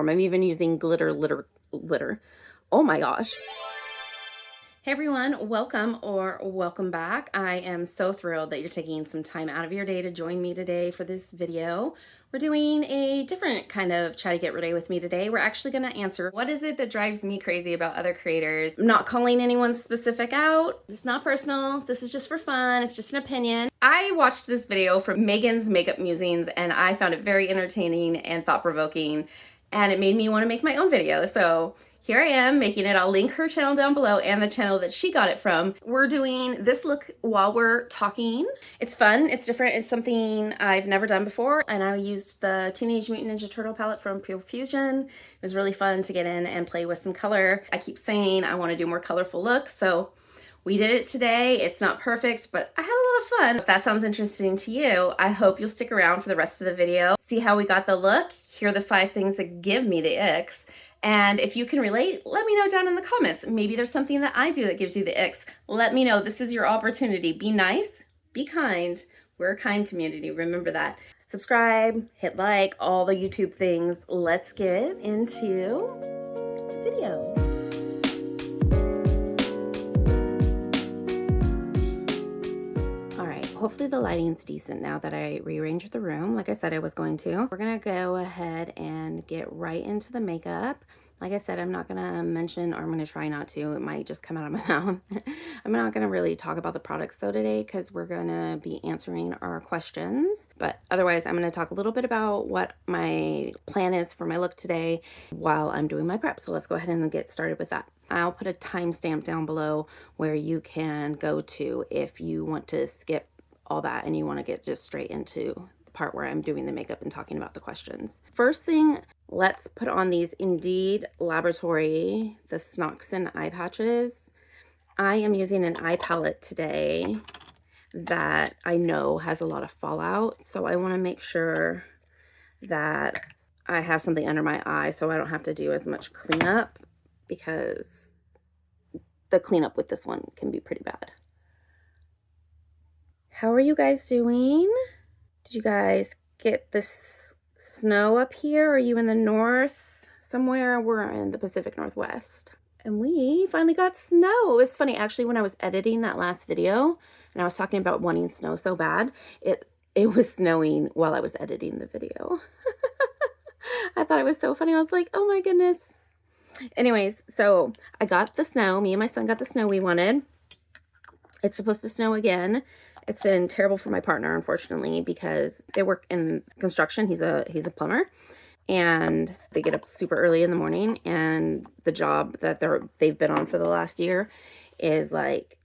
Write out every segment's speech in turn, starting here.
warm. I'm even using glitter. Oh my gosh. Hey everyone, welcome back. I am so thrilled that you're taking some time out of your day to join me today for this video. We're doing a different kind of chatty get ready with me today. We're actually going to answer what is it that drives me crazy about other creators. I'm not calling anyone specific out. It's not personal. This is just for fun. It's just an opinion. I watched this video from Megan's Makeup Musings and I found it very entertaining and thought-provoking, and it made me want to make my own video. So here I am making it. I'll link her channel down below and the channel that she got it from. We're doing this look while we're talking. It's fun, it's different, it's something I've never done before, and I used the Teenage Mutant Ninja Turtle palette from Provoking. It was really fun to get in and play with some color. I keep saying I want to do more colorful looks, so we did it today. It's not perfect, but I had a lot of fun. If that sounds interesting to you, I hope you'll stick around for the rest of the video. See how we got the look? Here are the 5 things that give me the icks. And if you can relate, let me know down in the comments. Maybe there's something that I do that gives you the icks. Let me know. This is your opportunity. Be nice, be kind. We're a kind community. Remember that. Subscribe, hit like, all the YouTube things. Let's get into the video. Hopefully the lighting's decent now that I rearranged the room like I said I was going to. We're gonna go ahead and get right into the makeup. Like I said, I'm not gonna mention, or I'm gonna try not to, it might just come out of my mouth. I'm not gonna really talk about the products though today because we're gonna be answering our questions. But otherwise, I'm gonna talk a little bit about what my plan is for my look today while I'm doing my prep. So let's go ahead and get started with that. I'll put a timestamp down below where you can go to if you want to skip all that and you want to get just straight into the part where I'm doing the makeup and talking about the questions. First thing, let's put on these Indeed Laboratory, the Snoxen eye patches. I am using an eye palette today that I know has a lot of fallout, so I want to make sure that I have something under my eye so I don't have to do as much cleanup, because the cleanup with this one can be pretty bad. How are you guys doing? Did you guys get this snow up here? Are you in the north somewhere? We're in the Pacific Northwest. And we finally got snow. It was funny, actually, when I was editing that last video and I was talking about wanting snow so bad, it was snowing while I was editing the video. I thought it was so funny. I was like, oh my goodness. Anyways, so I got the snow. Me and my son got the snow we wanted. It's supposed to snow again. It's been terrible for my partner, unfortunately, because they work in construction. He's a plumber, and they get up super early in the morning, and the job that they've been on for the last year is like,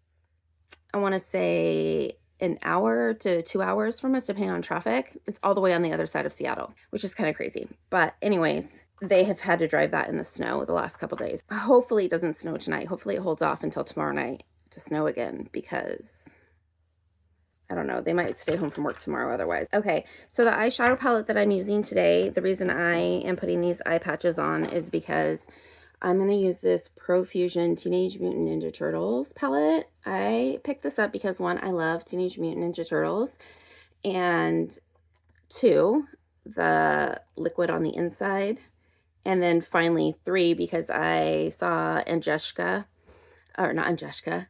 I want to say an hour to 2 hours from us, depending on traffic. It's all the way on the other side of Seattle, which is kind of crazy. But anyways, they have had to drive that in the snow the last couple days. Hopefully it doesn't snow tonight. Hopefully it holds off until tomorrow night to snow again, because I don't know, they might stay home from work tomorrow otherwise. Okay, so the eyeshadow palette that I'm using today, the reason I am putting these eye patches on is because I'm going to use this Profusion Teenage Mutant Ninja Turtles palette. I picked this up because 1, I love Teenage Mutant Ninja Turtles, and 2, the liquid on the inside, and then finally 3, because I saw Angeshka, or not Angeshka,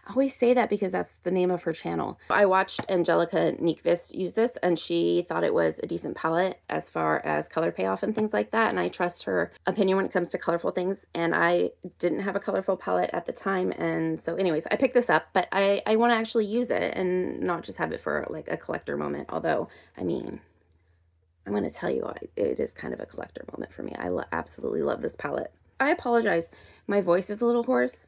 I always say that because that's the name of her channel. I watched Angelica Nyqvist use this, and she thought it was a decent palette as far as color payoff and things like that, and I trust her opinion when it comes to colorful things, and I didn't have a colorful palette at the time, and so anyways, I picked this up, but I want to actually use it and not just have it for like a collector moment, although, I mean, I'm going to tell you, it is kind of a collector moment for me. I absolutely love this palette. I apologize. My voice is a little hoarse.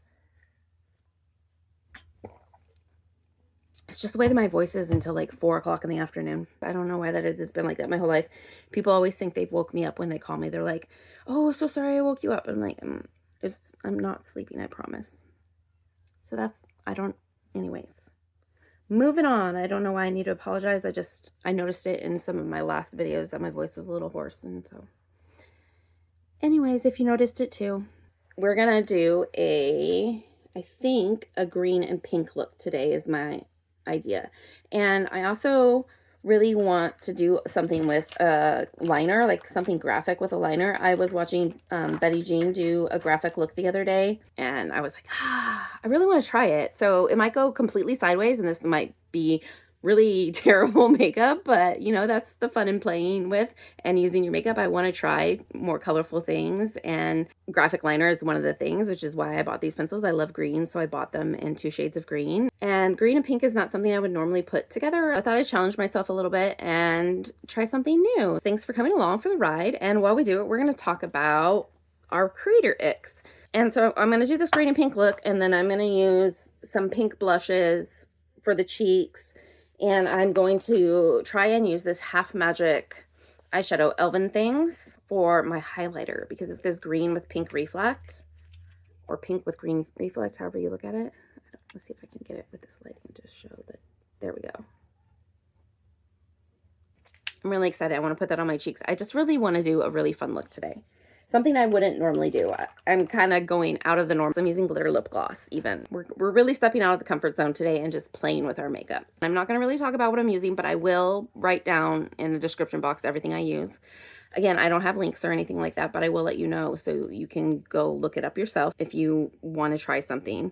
It's just the way that my voice is until like 4 o'clock in the afternoon. I don't know why that is. It's been like that my whole life. People always think they've woke me up when they call me. They're like, oh, so sorry I woke you up. I'm like, I'm not sleeping, I promise. So anyways. Moving on. I don't know why I need to apologize. I noticed it in some of my last videos that my voice was a little hoarse. And so anyways, if you noticed it too, we're going to do I think a green and pink look today is my idea. And I also really want to do something with a liner, like something graphic with a liner. I was watching Betty Jean do a graphic look the other day, and I was like, I really want to try it. So it might go completely sideways, and this might be really terrible makeup, but you know, that's the fun in playing with and using your makeup. I want to try more colorful things, and graphic liner is one of the things, which is why I bought these pencils. I love green, so I bought them in 2 shades of green, and green and pink is not something I would normally put together. I thought I'd challenge myself a little bit and try something new. Thanks for coming along for the ride, and while we do it, we're going to talk about our creator icks. And so I'm going to do this green and pink look, and then I'm going to use some pink blushes for the cheeks. And I'm going to try and use this Half Magic eyeshadow Elven Things for my highlighter, because it's this green with pink reflect, or pink with green reflect, however you look at it. Let's see if I can get it with this lighting to show that. There we go. I'm really excited. I want to put that on my cheeks. I just really want to do a really fun look today. Something I wouldn't normally do. I'm kind of going out of the norm. I'm using glitter lip gloss even. We're really stepping out of the comfort zone today and just playing with our makeup. I'm not going to really talk about what I'm using, but I will write down in the description box everything I use. Again, I don't have links or anything like that, but I will let you know so you can go look it up yourself if you want to try something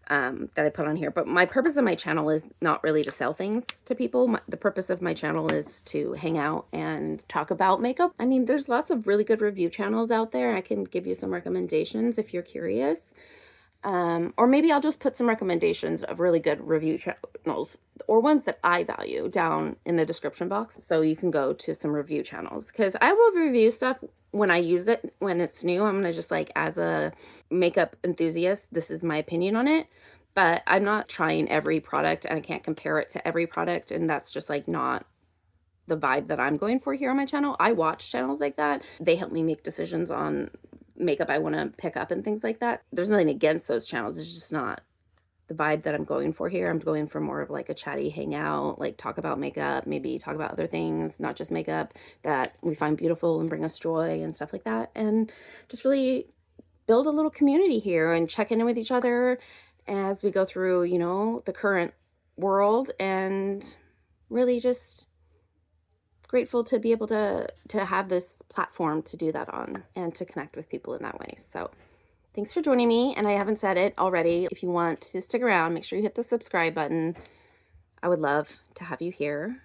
that I put on here. But my purpose of my channel is not really to sell things to people. The purpose of my channel is to hang out and talk about makeup. I mean, there's lots of really good review channels out there. I can give you some recommendations if you're curious. Or maybe I'll just put some recommendations of really good review channels or ones that I value down in the description box, so you can go to some review channels, because I will review stuff when I use it, when it's new. I'm gonna just, like, as a makeup enthusiast, this is my opinion on it, but I'm not trying every product, and I can't compare it to every product, and that's just, like, not the vibe that I'm going for here on my channel. I watch channels like that. They help me make decisions on makeup I want to pick up and things like that. There's nothing against those channels. It's just not the vibe that I'm going for here. I'm going for more of like a chatty hangout, like talk about makeup, maybe talk about other things, not just makeup, that we find beautiful and bring us joy and stuff like that. And just really build a little community here and check in with each other as we go through, you know, the current world, and really just grateful to be able to have this platform to do that on and to connect with people in that way. So thanks for joining me. And I haven't said it already, if you want to stick around, make sure you hit the subscribe button. I would love to have you here.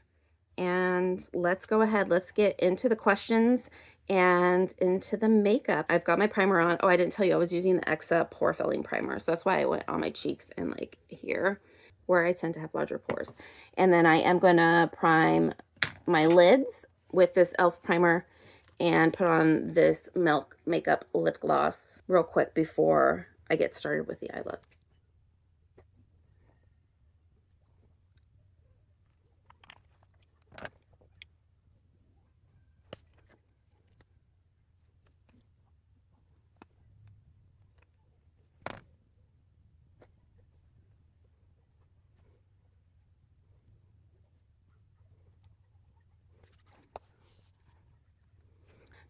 And let's go ahead. Let's get into the questions and into the makeup. I've got my primer on. Oh, I didn't tell you I was using the Exa pore filling primer. So that's why I went on my cheeks and like here where I tend to have larger pores. And then I am going to prime my lids with this e.l.f. primer and put on this Milk Makeup lip gloss real quick before I get started with the eye look.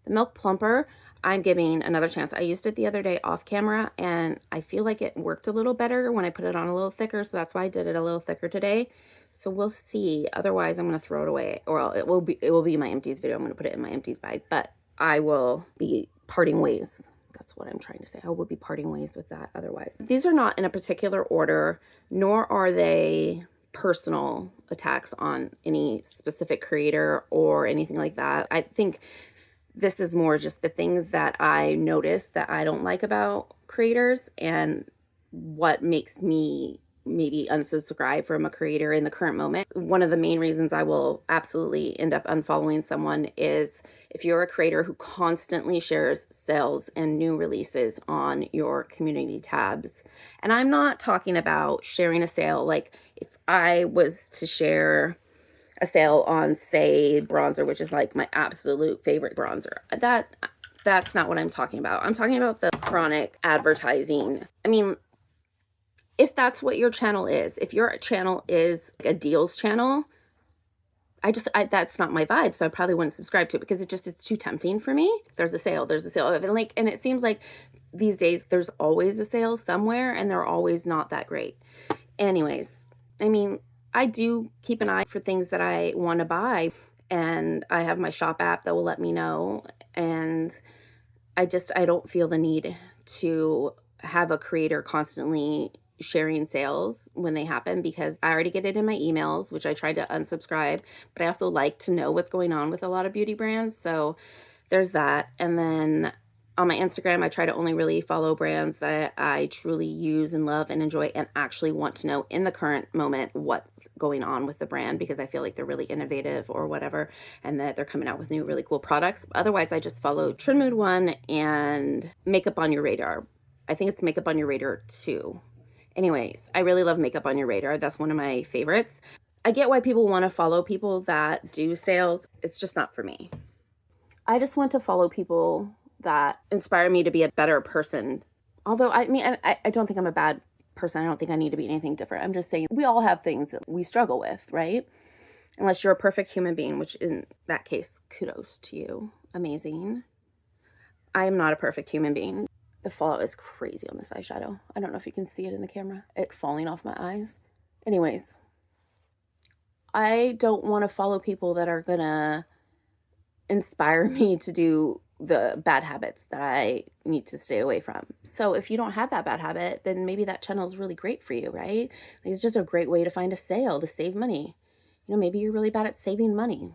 The Milk Plumper, I'm giving another chance. I used it the other day off camera, and I feel like it worked a little better when I put it on a little thicker, so that's why I did it a little thicker today. So we'll see. Otherwise, I'm going to throw it away, or it will be my empties video. I'm going to put it in my empties bag, but I will be parting ways. That's what I'm trying to say. I will be parting ways with that otherwise. These are not in a particular order, nor are they personal attacks on any specific creator or anything like that. I think this is more just the things that I notice that I don't like about creators and what makes me maybe unsubscribe from a creator in the current moment. One of the main reasons I will absolutely end up unfollowing someone is if you're a creator who constantly shares sales and new releases on your community tabs. And I'm not talking about sharing a sale. Like if I was to share a sale on, say, bronzer, which is like my absolute favorite bronzer, that's not what I'm talking about. I'm talking about the chronic advertising. I mean, if that's what your channel is, if your channel is a deals channel, that's not my vibe, so I probably wouldn't subscribe to it because it's too tempting for me. There's a sale, and it seems like these days there's always a sale somewhere, and they're always not that great. Anyways, I mean, I do keep an eye for things that I want to buy, and I have my shop app that will let me know, and I don't feel the need to have a creator constantly sharing sales when they happen, because I already get it in my emails, which I tried to unsubscribe, but I also like to know what's going on with a lot of beauty brands. So there's that. And then on my Instagram, I try to only really follow brands that I truly use and love and enjoy and actually want to know in the current moment what's going on with the brand, because I feel like they're really innovative or whatever, and that they're coming out with new really cool products. Otherwise, I just follow Trend Mood 1 and Makeup on Your Radar. I think it's Makeup on Your Radar 2. Anyways, I really love Makeup on Your Radar. That's one of my favorites. I get why people want to follow people that do sales. It's just not for me. I just want to follow people that inspire me to be a better person. Although, I mean, I don't think I'm a bad person. I don't think I need to be anything different. I'm just saying we all have things that we struggle with, right? Unless you're a perfect human being, which in that case, kudos to you. Amazing. I am not a perfect human being. The fallout is crazy on this eyeshadow. I don't know if you can see it in the camera. It's falling off my eyes. Anyways, I don't want to follow people that are gonna inspire me to do the bad habits that I need to stay away from. So if you don't have that bad habit, then maybe that channel is really great for you, right? Like, it's just a great way to find a sale, to save money. You know, maybe you're really bad at saving money.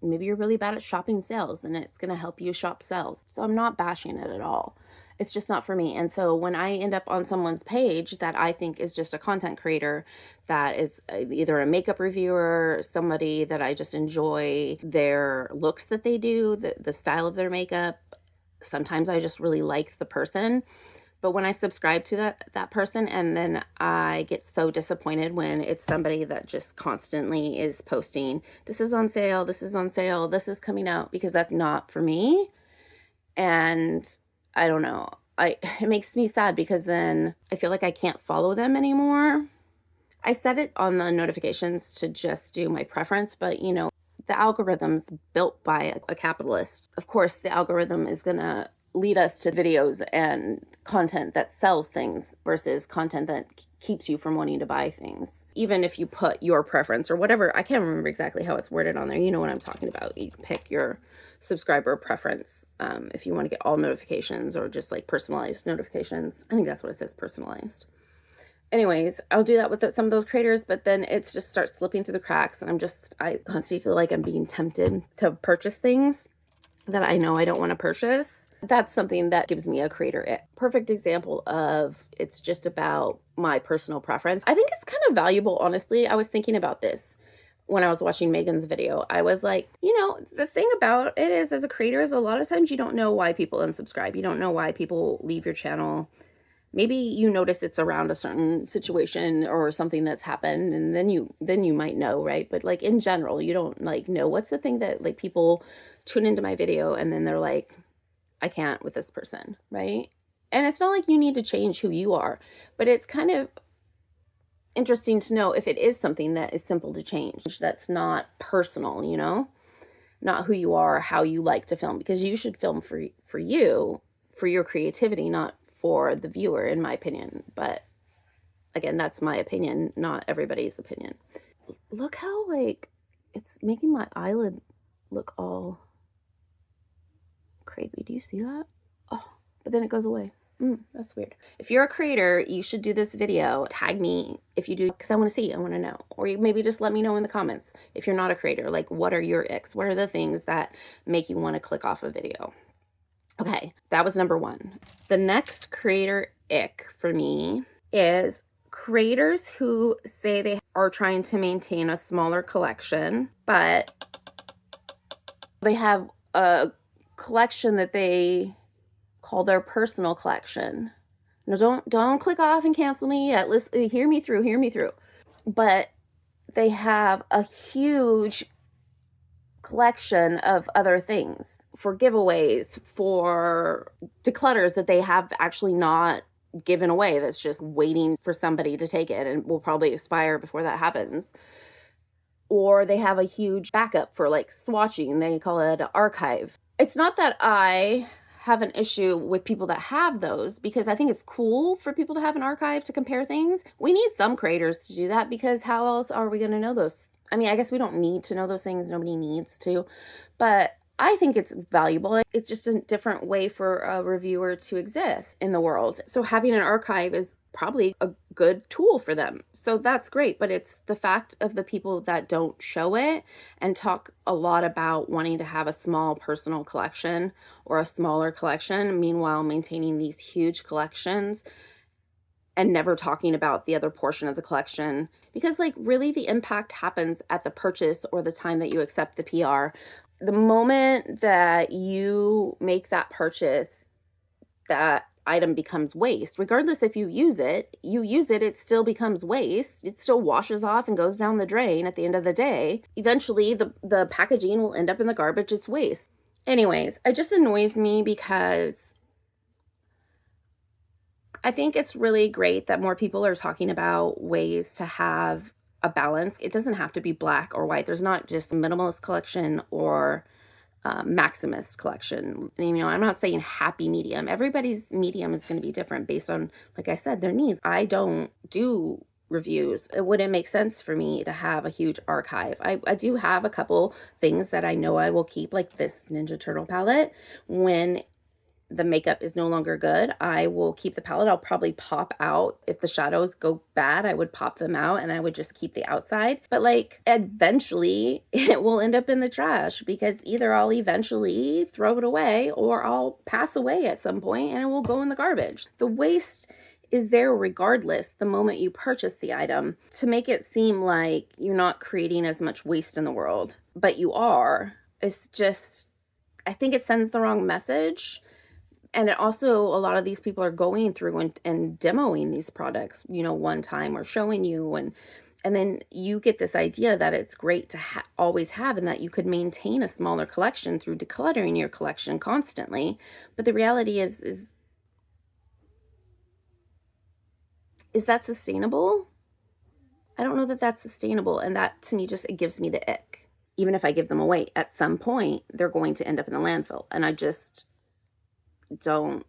Maybe you're really bad at shopping sales, and it's going to help you shop sales. So I'm not bashing it at all. It's just not for me. And so when I end up on someone's page that I think is just a content creator, that is either a makeup reviewer, somebody that I just enjoy their looks that they do, the style of their makeup, sometimes I just really like the person. But when I subscribe to that person, and then I get so disappointed when it's somebody that just constantly is posting, this is on sale, this is on sale, this is coming out, because that's not for me. And I don't know, it makes me sad, because then I feel like I can't follow them anymore. I set it on the notifications to just do my preference, but you know, the algorithm's built by a capitalist. Of course, the algorithm is gonna lead us to videos and content that sells things versus content that keeps you from wanting to buy things. Even if you put your preference or whatever, I can't remember exactly how it's worded on there. You know what I'm talking about. You can pick your subscriber preference if you want to get all notifications or just like personalized notifications. I think that's what it says, personalized. Anyways, I'll do that with some of those creators, but then it just starts slipping through the cracks, and I constantly feel like I'm being tempted to purchase things that I know I don't want to purchase. That's something that gives me a creator ick. Perfect example of it's just about my personal preference. I think it's kind of valuable, honestly. I was thinking about this when I was watching Megan's video. I was like, you know, the thing about it is, as a creator, is a lot of times you don't know why people unsubscribe. You don't know why people leave your channel. Maybe you notice it's around a certain situation or something that's happened, and then you might know, right? But like in general, you don't like know what's the thing that like people tune into my video and then they're like, I can't with this person, right? And it's not like you need to change who you are, but it's kind of interesting to know if it is something that is simple to change, that's not personal, you know, not who you are, how you like to film, because you should film for you, for your creativity, not for the viewer, in my opinion. But again, that's my opinion, not everybody's opinion. Look how like it's making my eyelid look all crazy. Do you see that? Oh, but then it goes away. That's weird. If you're a creator, you should do this video. Tag me if you do, because I want to see, I want to know. Or you maybe just let me know in the comments if you're not a creator. Like, what are your icks? What are the things that make you want to click off a video? Okay, that was number one. The next creator ick for me is creators who say they are trying to maintain a smaller collection, but they have a collection that they call their personal collection. Now, don't click off and cancel me yet. Listen, hear me through. But they have a huge collection of other things for giveaways, for declutters that they have actually not given away, that's just waiting for somebody to take it and will probably expire before that happens. Or they have a huge backup for like swatching. They call it an archive. It's not that I have an issue with people that have those, because I think it's cool for people to have an archive to compare things. We need some creators to do that, because how else are we going to know those? I mean, I guess we don't need to know those things. Nobody needs to, but I think it's valuable. It's just a different way for a reviewer to exist in the world. So having an archive is probably a good tool for them. So that's great, but it's the fact of the people that don't show it and talk a lot about wanting to have a small personal collection or a smaller collection, meanwhile maintaining these huge collections and never talking about the other portion of the collection. Because like really the impact happens at the purchase or the time that you accept the PR. The moment that you make that purchase, that item becomes waste. Regardless if you use it, it still becomes waste. It still washes off and goes down the drain at the end of the day. Eventually, the packaging will end up in the garbage. It's waste. Anyways, it just annoys me because I think it's really great that more people are talking about ways to have a balance. It doesn't have to be black or white. There's not just a minimalist collection or maximist collection. And, you know, I'm not saying happy medium. Everybody's medium is going to be different based on, like I said, their needs. I don't do reviews. It wouldn't make sense for me to have a huge archive. I do have a couple things that I know I will keep, like this Ninja Turtle palette. When the makeup is no longer good, I will keep the palette. I'll probably pop out. If the shadows go bad, I would pop them out and I would just keep the outside. But like eventually it will end up in the trash, because either I'll eventually throw it away or I'll pass away at some point and it will go in the garbage. The waste is there regardless the moment you purchase the item, to make it seem like you're not creating as much waste in the world, but you are. It's just, I think it sends the wrong message. And it also, a lot of these people are going through and demoing these products, you know, one time, or showing you, and then you get this idea that it's great to always have, and that you could maintain a smaller collection through decluttering your collection constantly. But the reality is that sustainable? I don't know that that's sustainable. And that to me just, it gives me the ick. Even if I give them away, at some point, they're going to end up in the landfill. And I just don't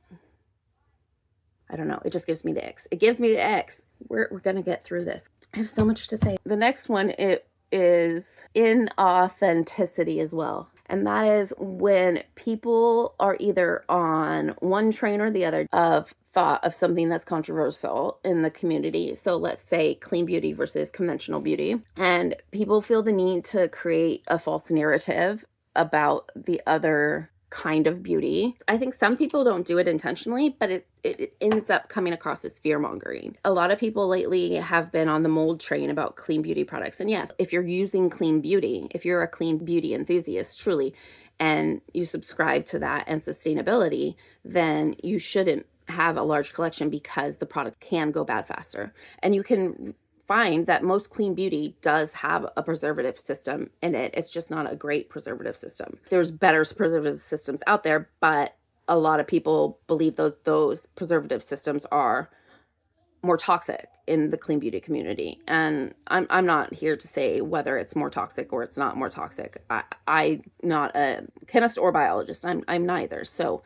know. It just gives me the X. It gives me the X. We're going to get through this. I have so much to say. The next one, it is inauthenticity as well. And that is when people are either on one train or the other of thought of something that's controversial in the community. So let's say clean beauty versus conventional beauty. And people feel the need to create a false narrative about the other kind of beauty. I think some people don't do it intentionally, but it ends up coming across as fear-mongering. A lot of people lately have been on the mold train about clean beauty products. And yes, if you're using clean beauty, if you're a clean beauty enthusiast, truly, and you subscribe to that and sustainability, then you shouldn't have a large collection, because the product can go bad faster. And you can find that most clean beauty does have a preservative system in it. It's just not a great preservative system. There's better preservative systems out there, but a lot of people believe those preservative systems are more toxic in the clean beauty community. And I'm not here to say whether it's more toxic or it's not more toxic. I'm not a chemist or biologist. I'm neither. So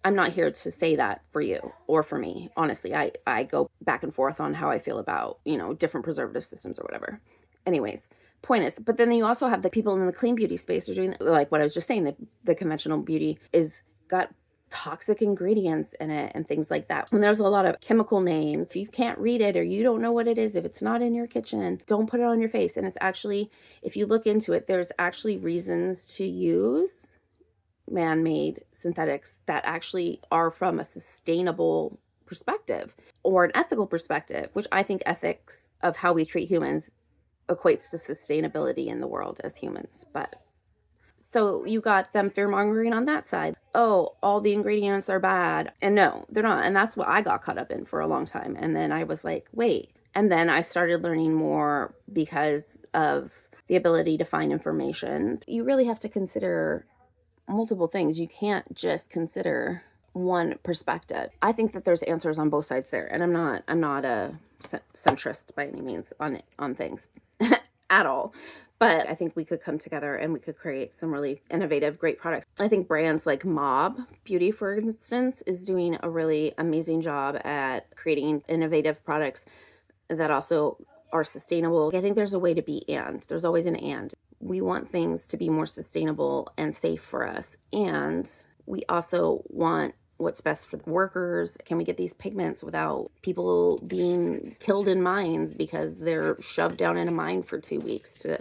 I'm not here to say that for you or for me. Honestly, I go back and forth on how I feel about, you know, different preservative systems or whatever. Anyways, point is, but then you also have the people in the clean beauty space are doing, like what I was just saying, the conventional beauty is got toxic ingredients in it and things like that. And there's a lot of chemical names. If you can't read it or you don't know what it is, if it's not in your kitchen, don't put it on your face. And it's actually, if you look into it, there's actually reasons to use man-made synthetics that actually are from a sustainable perspective or an ethical perspective, which I think ethics of how we treat humans equates to sustainability in the world as humans. But so you got them fear-mongering on that side. Oh, all the ingredients are bad. And no, they're not. And that's what I got caught up in for a long time. And then I was like, wait. And then I started learning more because of the ability to find information. You really have to consider multiple things. You can't just consider one perspective. I think that there's answers on both sides there, and I'm not a centrist by any means on things. at all. But I think we could come together and we could create some really innovative, great products. I think brands like Mob Beauty, for instance, is doing a really amazing job at creating innovative products that also are sustainable. I think there's a way to be and. There's always an and. We want things to be more sustainable and safe for us. And we also want what's best for the workers. Can we get these pigments without people being killed in mines because they're shoved down in a mine for 2 weeks to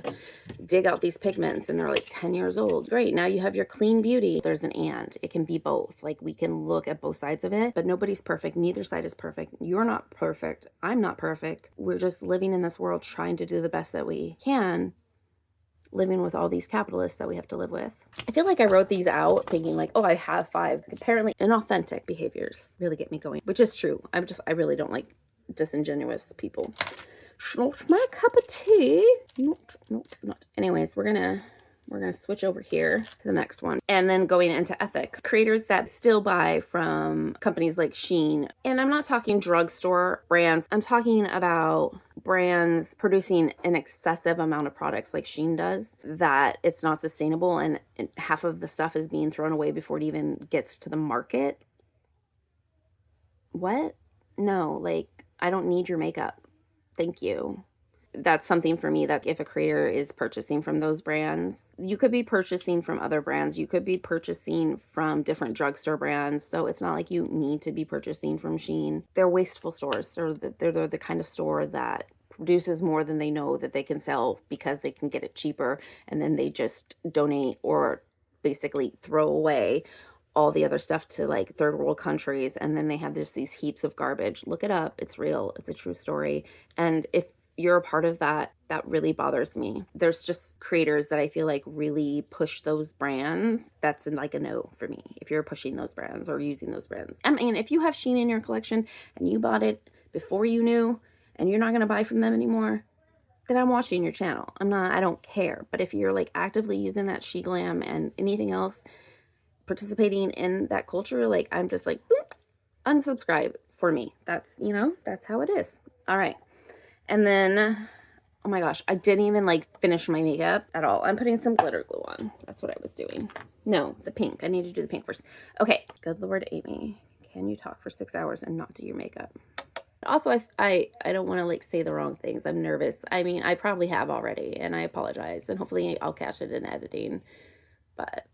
dig out these pigments and they're like 10 years old? Great, now you have your clean beauty. There's an and. It can be both. Like, we can look at both sides of it, but nobody's perfect. Neither side is perfect. You're not perfect. I'm not perfect. We're just living in this world trying to do the best that we can, living with all these capitalists that we have to live with. I feel like I wrote these out thinking like, oh, I have 5 apparently inauthentic behaviors really get me going, which is true. I really don't like disingenuous people. It's not my cup of tea. Not. Anyways, we're gonna switch over here to the next one. And then going into ethics, creators that still buy from companies like Shein. And I'm not talking drugstore brands. I'm talking about brands producing an excessive amount of products like Shein does, that it's not sustainable and half of the stuff is being thrown away before it even gets to the market. What? No, like, I don't need your makeup. Thank you. That's something for me, that if a creator is purchasing from those brands, you could be purchasing from other brands. You could be purchasing from different drugstore brands. So it's not like you need to be purchasing from Shein. They're wasteful stores. They're the kind of store that produces more than they know that they can sell because they can get it cheaper. And then they just donate or basically throw away all the other stuff to like third world countries. And then they have just these heaps of garbage. Look it up. It's real. It's a true story. And if you're a part of that, that really bothers me. There's just creators that I feel like really push those brands. That's like a no for me if you're pushing those brands or using those brands. I mean, if you have Shein in your collection and you bought it before you knew and you're not going to buy from them anymore, then I'm watching your channel. I don't care. But if you're like actively using that She Glam and anything else, participating in that culture, like, I'm just like, boop, unsubscribe for me. That's, that's how it is. All right. And then, oh my gosh, I didn't even like finish my makeup at all. I'm putting some glitter glue on. That's what I was doing. No, the pink. I need to do the pink first. Okay. Good Lord, Amy, can you talk for 6 hours and not do your makeup? Also, I don't want to like say the wrong things. I'm nervous. I mean, I probably have already, and I apologize. And hopefully I'll catch it in editing. But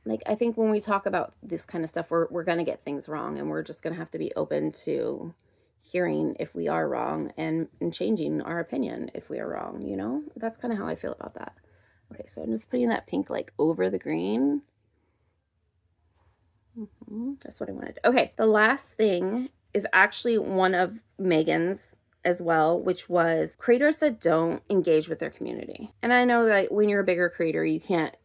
like, I think when we talk about this kind of stuff, we're going to get things wrong, and we're just going to have to be open to hearing if we are wrong and changing our opinion if we are wrong, That's kind of how I feel about that. Okay, so I'm just putting that pink like over the green. That's what I wanted. Okay, the last thing is actually one of Megan's as well, which was creators that don't engage with their community. And I know that when you're a bigger creator, you can't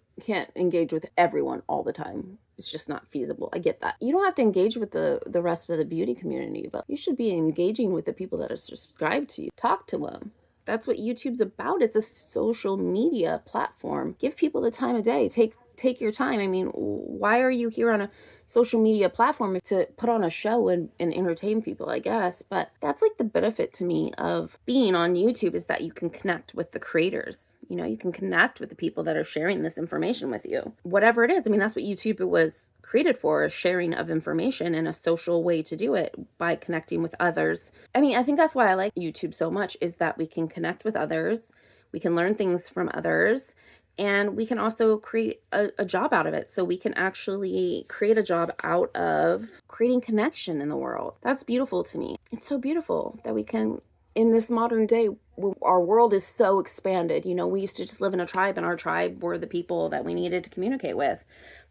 engage with everyone all the time. It's just not feasible. I get that. You don't have to engage with the rest of the beauty community, but you should be engaging with the people that are subscribed to you. Talk to them. That's what YouTube's about. It's a social media platform. Give people the time of day. Take your time. I mean, why are you here on a social media platform? To put on a show and entertain people, I guess. But that's like the benefit to me of being on YouTube, is that you can connect with the creators. You can connect with the people that are sharing this information with you. Whatever it is. I mean, that's what YouTube was created for, sharing of information, and a social way to do it by connecting with others. I mean, I think that's why I like YouTube so much, is that we can connect with others, we can learn things from others, and we can also create a job out of it. So we can actually create a job out of creating connection in the world. That's beautiful to me. It's so beautiful that we can, in this modern day, our world is so expanded. We used to just live in a tribe, and our tribe were the people that we needed to communicate with.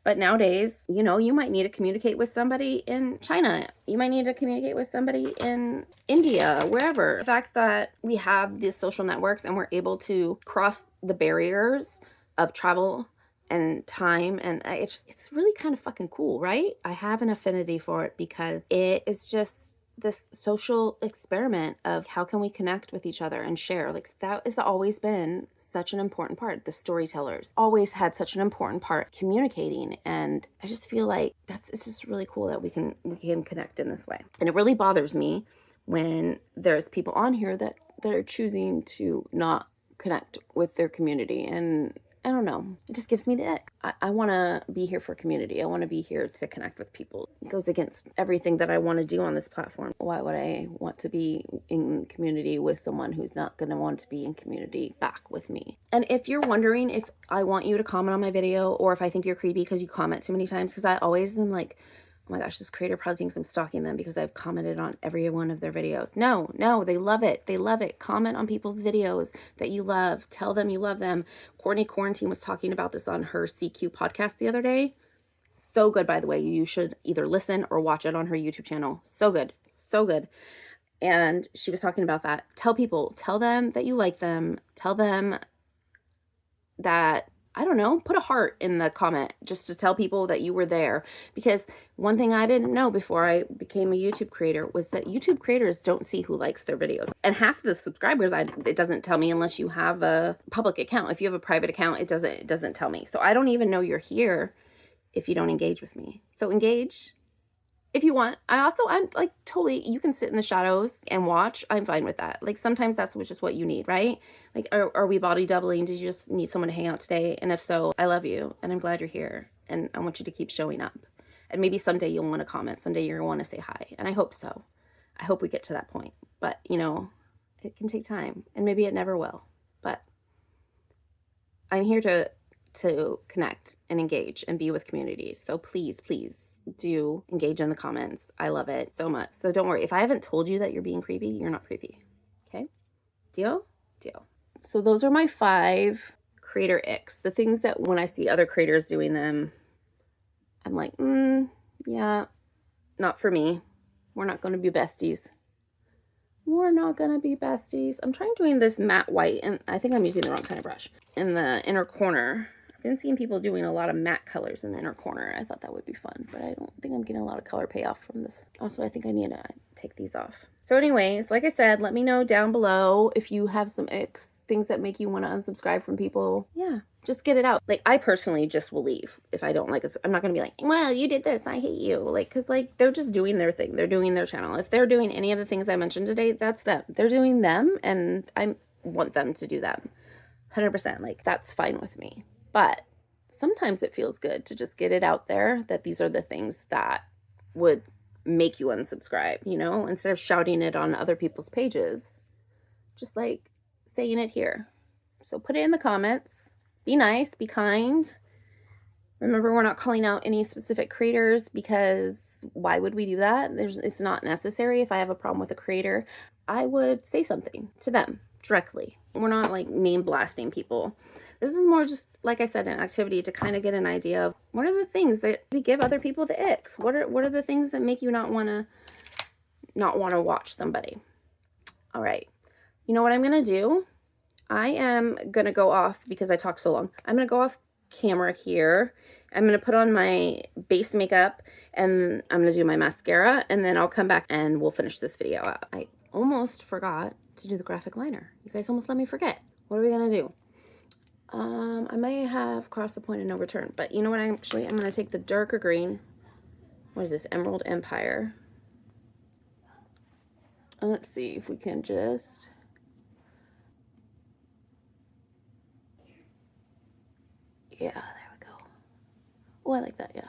But nowadays, you might need to communicate with somebody in China. You might need to communicate with somebody in India, wherever. The fact that we have these social networks and we're able to cross the barriers of travel and time, and it's really kind of fucking cool, right? I have an affinity for it because it is just this social experiment of how can we connect with each other and share. Like, that has always been such an important part. The storytellers always had such an important part communicating, and I just feel like it's just really cool that we can connect in this way. And it really bothers me when there's people on here that are choosing to not connect with their community. And I don't know, it just gives me the ick. I want to be here for community. I want to be here to connect with people. It goes against everything that I want to do on this platform. Why would I want to be in community with someone who's not going to want to be in community back with me? And if you're wondering if I want you to comment on my video, or if I think you're creepy because you comment too many times, because I always am like, oh my gosh, this creator probably thinks I'm stalking them because I've commented on every one of their videos. No, they love it. They love it. Comment on people's videos that you love. Tell them you love them. Courtney Quarantine was talking about this on her CQ podcast the other day. So good, by the way. You should either listen or watch it on her YouTube channel. So good. So good. And she was talking about that. Tell people. Tell them that you like them. Tell them that, I don't know, put a heart in the comment just to tell people that you were there. Because one thing I didn't know before I became a YouTube creator was that YouTube creators don't see who likes their videos. And half the subscribers, it doesn't tell me unless you have a public account. If you have a private account, it doesn't tell me. So I don't even know you're here if you don't engage with me. So engage if you want. I'm like, totally, you can sit in the shadows and watch. I'm fine with that. Like, sometimes that's just what you need, right? Like, are we body doubling? Did you just need someone to hang out today? And if so, I love you and I'm glad you're here and I want you to keep showing up. And maybe someday you'll want to comment. Someday you'll want to say hi. And I hope so. I hope we get to that point. But, you know, it can take time and maybe it never will. But I'm here to connect and engage and be with communities. So please do engage in the comments. I love it so much. So don't worry. If I haven't told you that you're being creepy, you're not creepy. Okay? Deal? Deal. So those are my 5 creator icks. The things that when I see other creators doing them, I'm like, yeah, not for me. We're not going to be besties. We're not going to be besties. I'm trying doing this matte white, and I think I'm using the wrong kind of brush. In the inner corner, I've been seeing people doing a lot of matte colors in the inner corner. I thought that would be fun, but I don't think I'm getting a lot of color payoff from this. Also, I think I need to take these off. So anyways, like I said, let me know down below if you have some icks, things that make you want to unsubscribe from people. Yeah, just get it out. Like, I personally just will leave if I don't like it. I'm not going to be like, well, you did this, I hate you. Like, because like, they're just doing their thing. They're doing their channel. If they're doing any of the things I mentioned today, that's them. They're doing them, and I want them to do them. 100%. Like, that's fine with me. But sometimes it feels good to just get it out there that these are the things that would make you unsubscribe, you know, instead of shouting it on other people's pages, just like saying it here. So put it in the comments. Be nice, be kind. Remember, we're not calling out any specific creators because why would we do that? It's not necessary. If I have a problem with a creator, I would say something to them directly. We're not like name blasting people. This is more just, like I said, an activity to kind of get an idea of what are the things that we give other people the icks. What are the things that make you not want to watch somebody? All right. You know what I'm going to do? I am going to go off because I talked so long. I'm going to go off camera here. I'm going to put on my base makeup and I'm going to do my mascara, and then I'll come back and we'll finish this video out. I almost forgot to do the graphic liner. You guys almost let me forget. What are we going to do? I may have crossed the point of no return, but you know what? I'm going to take the darker green. What is this? Emerald Empire. And let's see if we can just... Yeah, there we go. Oh, I like that, yeah.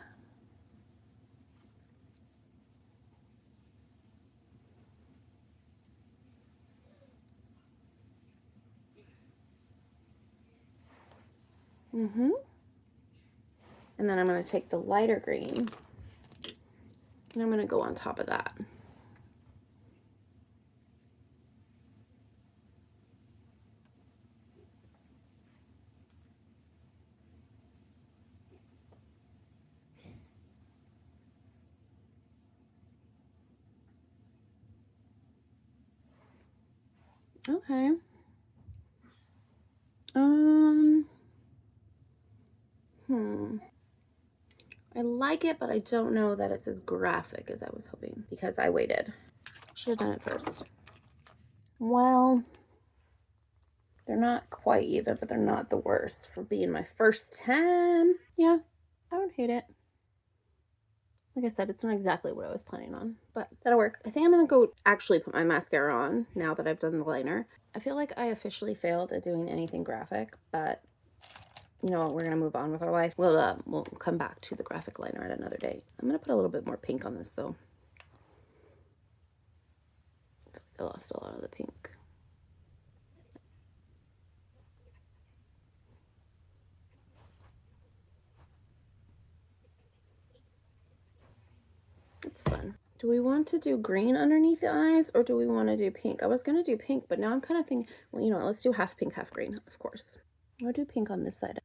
And then I'm going to take the lighter green and I'm going to go on top of that. Okay. I like it, but I don't know that it's as graphic as I was hoping because I waited. Should have done it first. Well, they're not quite even, but they're not the worst for being my first time. Yeah, I don't hate it. Like I said, it's not exactly what I was planning on, but that'll work. I think I'm gonna go actually put my mascara on now that I've done the liner. I feel like I officially failed at doing anything graphic, but you know what, we're gonna move on with our life. We'll come back to the graphic liner at another day. I'm gonna put a little bit more pink on this though. I lost a lot of the pink. It's fun. Do we want to do green underneath the eyes or do we want to do pink? I was gonna do pink, but now I'm kind of thinking, well, you know what, let's do half pink, half green, of course. I'll do pink on this side.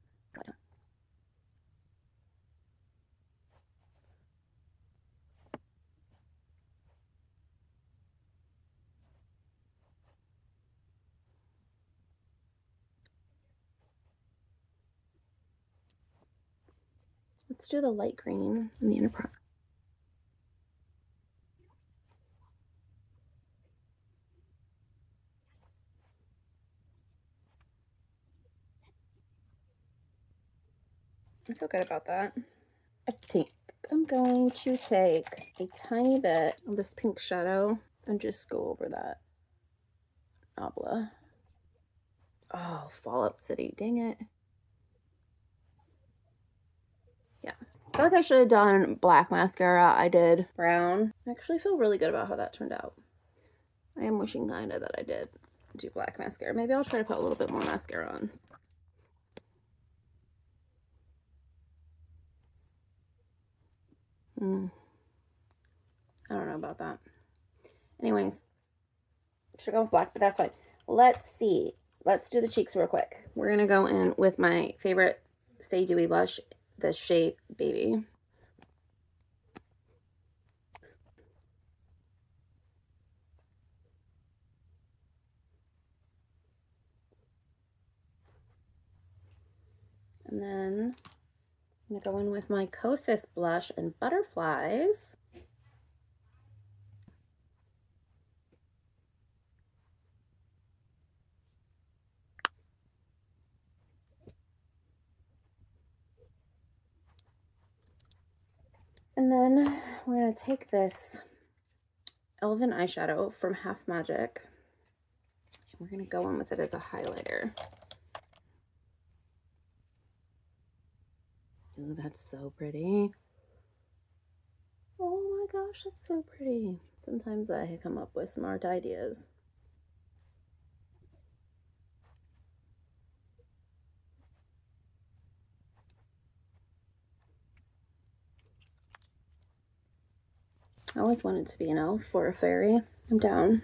Let's do the light green in the inner part. I feel good about that. I think I'm going to take a tiny bit of this pink shadow and just go over that obla. Oh, Fallout City, dang it. Yeah. I feel like I should have done black mascara. I did brown. I actually feel really good about how that turned out. I am wishing kinda that I did do black mascara. Maybe I'll try to put a little bit more mascara on. I don't know about that. Anyways, should go with black, but that's fine. Let's see. Let's do the cheeks real quick. We're gonna go in with my favorite Stay Dewy blush, the shade Baby. And then I'm gonna go in with my Kosas blush and Butterflies. And then we're gonna take this Elven eyeshadow from Half Magic. And we're gonna go in with it as a highlighter. Ooh, that's so pretty. Oh my gosh, that's so pretty. Sometimes I come up with smart ideas. I always wanted to be an elf or a fairy. I'm down.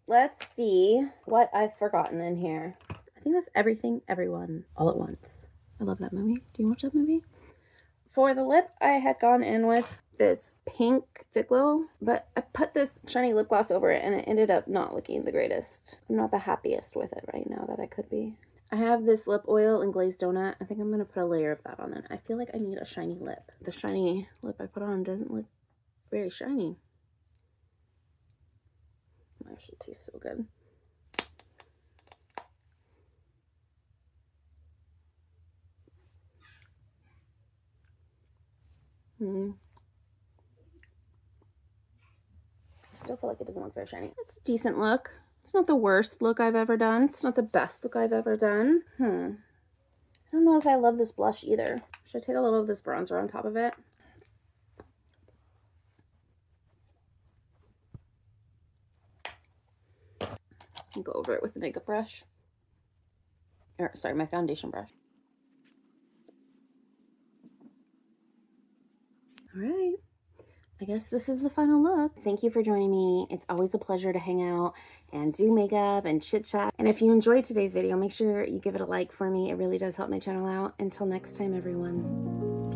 Let's see what I've forgotten in here. I think that's Everything, Everyone, All at Once. I love that movie. Do you watch that movie? For the lip, I had gone in with this pink Fit Glow, but I put this shiny lip gloss over it and it ended up not looking the greatest. I'm not the happiest with it right now that I could be. I have this lip oil and glazed donut. I think I'm going to put a layer of that on it. I feel like I need a shiny lip. The shiny lip I put on didn't look very shiny. It actually tastes so good. I still feel like it doesn't look very shiny. It's a decent look. It's not the worst look I've ever done. It's not the best look I've ever done. I don't know if I love this blush either. Should I take a little of this bronzer on top of it? And go over it with the makeup brush. Or, sorry, my foundation brush. All right. I guess this is the final look. Thank you for joining me. It's always a pleasure to hang out and do makeup and chit chat. And if you enjoyed today's video, make sure you give it a like for me. It really does help my channel out. Until next time, everyone.